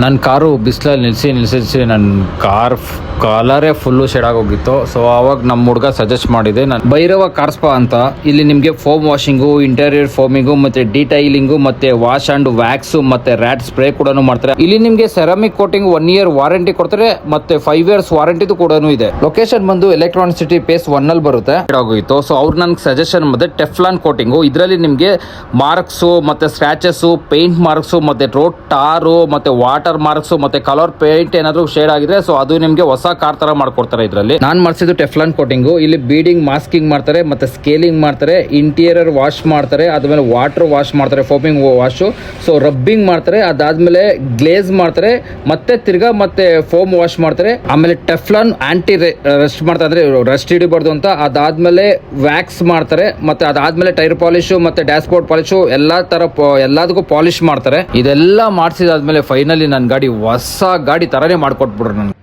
ನನ್ನ ಕಾರು ಬಿಸಿಲಲ್ಲಿ ನಿಲ್ಲಿಸಿ ನನ್ನ ಕಲರೇ ಫುಲ್ಲು ಶೇಡ್ ಆಗೋಗಿತ್ತು. ಸೊ ಆವಾಗ ನಮ್ಮ ಹುಡುಗ ಸಜೆಸ್ಟ್ ಮಾಡಿದೆ, ನಾನು ಭೈರವ ಕಾರ್ ಸ್ಪಾ ಅಂತ. ಇಲ್ಲಿ ನಿಮಗೆ ಫೋಮ್ ವಾಷಿಂಗು, ಇಂಟೀರಿಯರ್ ಫೋಮಿಂಗು, ಮತ್ತೆ ಡಿಟೈಲಿಂಗು, ಮತ್ತೆ ವಾಶ್ ಅಂಡ್ ವ್ಯಾಕ್ಸ್, ಮತ್ತೆ ರ್ಯಾಟ್ ಸ್ಪ್ರೇ ಕೂಡ ಮಾಡ್ತಾರೆ. ಇಲ್ಲಿ ನಿಮಗೆ ಸೆರಾಮಿಕ್ ಕೋಟಿಂಗ್ 1 year ವಾರಂಟಿ ಕೊಡ್ತಾರೆ, ಮತ್ತೆ 5 years ವಾರಂಟಿದು ಕೂಡ ಇದೆ. ಲೊಕೇಶನ್ ಬಂದು ಎಲೆಕ್ಟ್ರಾನಿಕ್ ಸಿಟಿ ಫೇಸ್ 1 ಅಲ್ಲಿ ಬರುತ್ತೆ. ಆಗೋಗಿತ್ತು. ಸೊ ಅವ್ರು ನನ್ಗೆ ಸಜೆಷನ್ ಮತ್ತೆ ಟೆಫ್ಲಾನ್ ಕೋಟಿಂಗು, ಇದರಲ್ಲಿ ನಿಮಗೆ ಮಾರ್ಕ್ಸು, ಮತ್ತೆ ಸ್ಕ್ರಾಚಸ್ಸು, ಪೇಂಟ್ ಮಾರ್ಕ್ಸು, ಮತ್ತೆ ರೋಡ್ ಟಾರು, ಮತ್ತೆ ವಾಟರ್ ಮಾರ್ಕ್ಸು, ಮತ್ತೆ ಕಲರ್ ಪೇಂಟ್ ಏನಾದ್ರು ಶೇಡ್ ಆಗಿದೆ ಸೊ ಅದು ನಿಮಗೆ ಹೊಸ ಕಾರ್ ತರ ಮಾಡ್ಕೊಡ್ತಾರೆ. ಇದರಲ್ಲಿ ನಾನು ಮಾಡಿಸಿದ್ದು ಟೆಫ್ಲಾನ್ ಕೋಟಿಂಗು. ಇಲ್ಲಿ ಬೀಡಿಂಗ್, ಮಾಸ್ಕಿಂಗ್ ಮಾಡ್ತಾರೆ, ಮತ್ತೆ ಸ್ಕೇಲಿಂಗ್ ಮಾಡ್ತಾರೆ, ಇಂಟೀರಿಯರ್ ವಾಶ್ ಮಾಡ್ತಾರೆ, ಆದ್ಮೇಲೆ ವಾಟರ್ ವಾಶ್ ಮಾಡ್ತಾರೆ, ಫೋಮಿಂಗ್ ವಾಶು, ಸೊ ರಬ್ಬಿಂಗ್ ಮಾಡ್ತಾರೆ, ಅದಾದ್ಮೇಲೆ ಗ್ಲೇಸ್ ಮಾಡ್ತಾರೆ, ಮತ್ತೆ ತಿರ್ಗಾ ಮತ್ತೆ ಫೋಮ್ ವಾಶ್ ಮಾಡ್ತಾರೆ, ಆಮೇಲೆ ಟೆಫ್ಲಾನ್ ಆಂಟಿ ರಸ್ಟ್ ಮಾಡ್ತಾರೆ, ಅಂದ್ರೆ ರಸ್ಟ್ ಹಿಡಿಬಾರ್ದು ಅಂತ. ಅದಾದ್ಮೇಲೆ ವ್ಯಾಕ್ಸ್ ಮಾಡ್ತಾರೆ, ಮತ್ತೆ ಅದಾದ್ಮೇಲೆ ಟೈರ್ ಪಾಲಿಶು, ಮತ್ತೆ ಡ್ಯಾಶ್ ಬೋರ್ಡ್ ಪಾಲಿಶು, ಎಲ್ಲದಕ್ಕೂ ಪಾಲಿಶ್ ಮಾಡ್ತಾರೆ. ಇದೆಲ್ಲ ಮಾಡಿಸಿದಾದ್ಮೇಲೆ ಫೈನಲಿ ನನ್ನ ಗಾಡಿ ಹೊಸ ಗಾಡಿ ತರನೇ ಮಾಡ್ಕೊಟ್ಬಿಡ್ರು. ನನ್ಗೆ